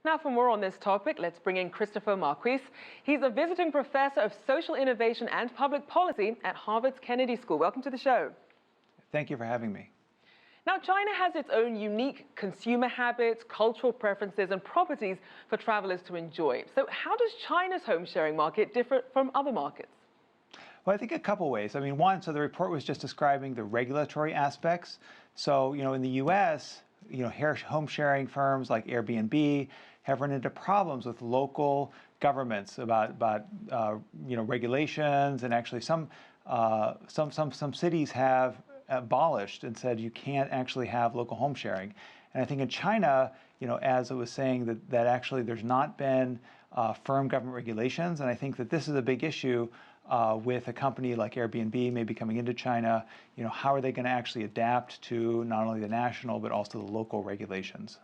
Now for more on this topic, let's bring in Christopher Marquis. He's a visiting professor of social innovation and public policy at Harvard's Kennedy School. Welcome to the show. Thank you for having me. Now, China has its own unique consumer habits, cultural preferences, and properties for travelers to enjoy. So how does China's home sharing market differ from other markets? Well, I think a couple ways. I mean, one, so the report was just describing the regulatory aspects. So, in the U.S., home sharing firms like Airbnb have run into problems with local governments about regulations, and actually some cities have abolished and said you can't actually have local home sharing. And I think in China, as it was saying, that actually there's not been firm government regulations, and I think that this is a big issue with a company like Airbnb maybe coming into China. How are they going to actually adapt to not only the national but also the local regulations?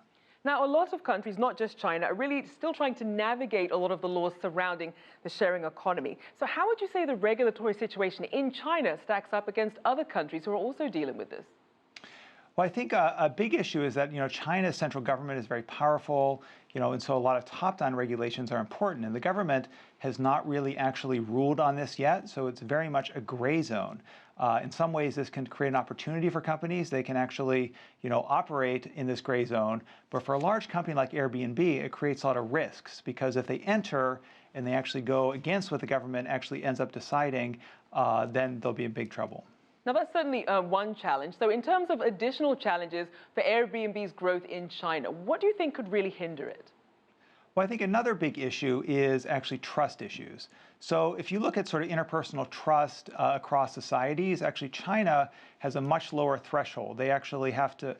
Now, a lot of countries, not just China, are really still trying to navigate a lot of the laws surrounding the sharing economy. So how would you say the regulatory situation in China stacks up against other countries who are also dealing with this? Well, I think a big issue is that, China's central government is very powerful, and so a lot of top-down regulations are important. And the government has not really actually ruled on this yet, so it's very much a gray zone. In some ways, this can create an opportunity for companies. They can actually, operate in this gray zone. But for a large company like Airbnb, it creates a lot of risks, because if they enter and they actually go against what the government actually ends up deciding, then they'll be in big trouble. Now, that's certainly one challenge. So in terms of additional challenges for Airbnb's growth in China, what do you think could really hinder it? Well, I think another big issue is actually trust issues. So if you look at sort of interpersonal trust across societies, actually China has a much lower threshold. They actually have to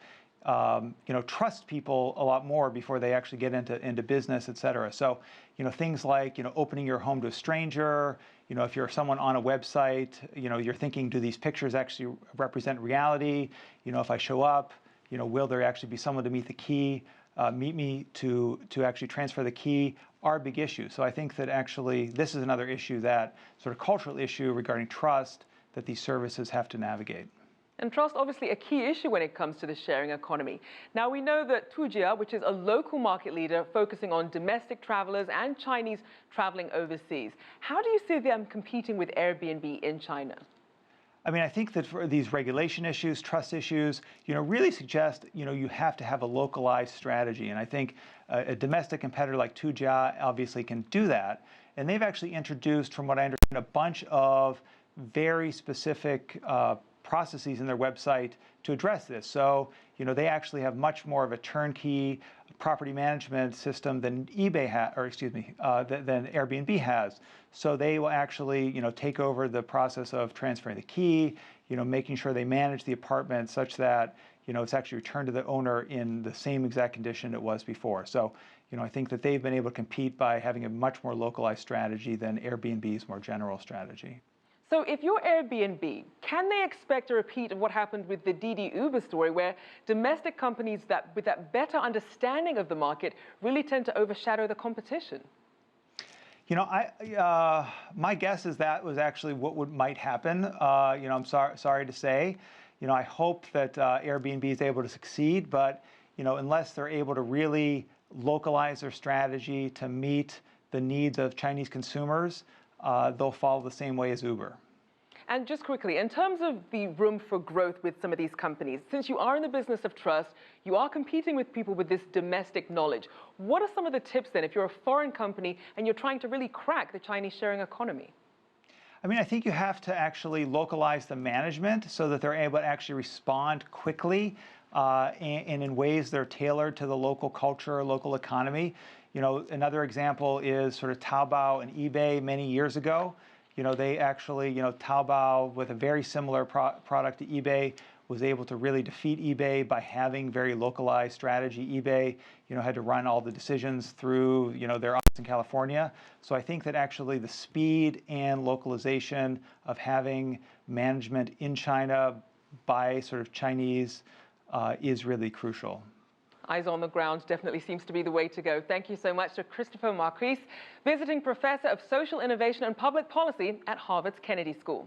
trust people a lot more before they actually get into business, et cetera. So, things like, opening your home to a stranger, if you're someone on a website, you're thinking, do these pictures actually represent reality? If I show up, will there actually be someone to meet me to actually transfer the key, are big issues. So I think that actually this is another issue, that sort of cultural issue regarding trust, that these services have to navigate. And trust, obviously, a key issue when it comes to the sharing economy. Now, we know that Tujia, which is a local market leader focusing on domestic travelers and Chinese traveling overseas. How do you see them competing with Airbnb in China? I mean, I think that for these regulation issues, trust issues, really suggest, you have to have a localized strategy. And I think a domestic competitor like Tujia obviously can do that. And they've actually introduced, from what I understand, a bunch of very specific processes in their website to address this. So, they actually have much more of a turnkey property management system than than Airbnb has. So they will actually, take over the process of transferring the key, making sure they manage the apartment such that, it's actually returned to the owner in the same exact condition it was before. So, I think that they've been able to compete by having a much more localized strategy than Airbnb's more general strategy. So if you're Airbnb, can they expect a repeat of what happened with the Didi Uber story, where domestic companies with that better understanding of the market really tend to overshadow the competition? My guess is that was actually what might happen. I'm sorry to say. I hope that Airbnb is able to succeed, but unless they're able to really localize their strategy to meet the needs of Chinese consumers, they'll follow the same way as Uber. And just quickly, in terms of the room for growth with some of these companies, since you are in the business of trust, you are competing with people with this domestic knowledge. What are some of the tips then if you're a foreign company and you're trying to really crack the Chinese sharing economy? I mean, I think you have to actually localize the management so that they're able to actually respond quickly and in ways that are tailored to the local culture, local economy. Another example is sort of Taobao and eBay many years ago. They actually, Taobao, with a very similar product to eBay, was able to really defeat eBay by having very localized strategy. eBay, had to run all the decisions through, their office in California. So I think that actually the speed and localization of having management in China by sort of Chinese is really crucial. Eyes on the ground definitely seems to be the way to go. Thank you so much to Christopher Marquis, visiting professor of social innovation and public policy at Harvard's Kennedy School.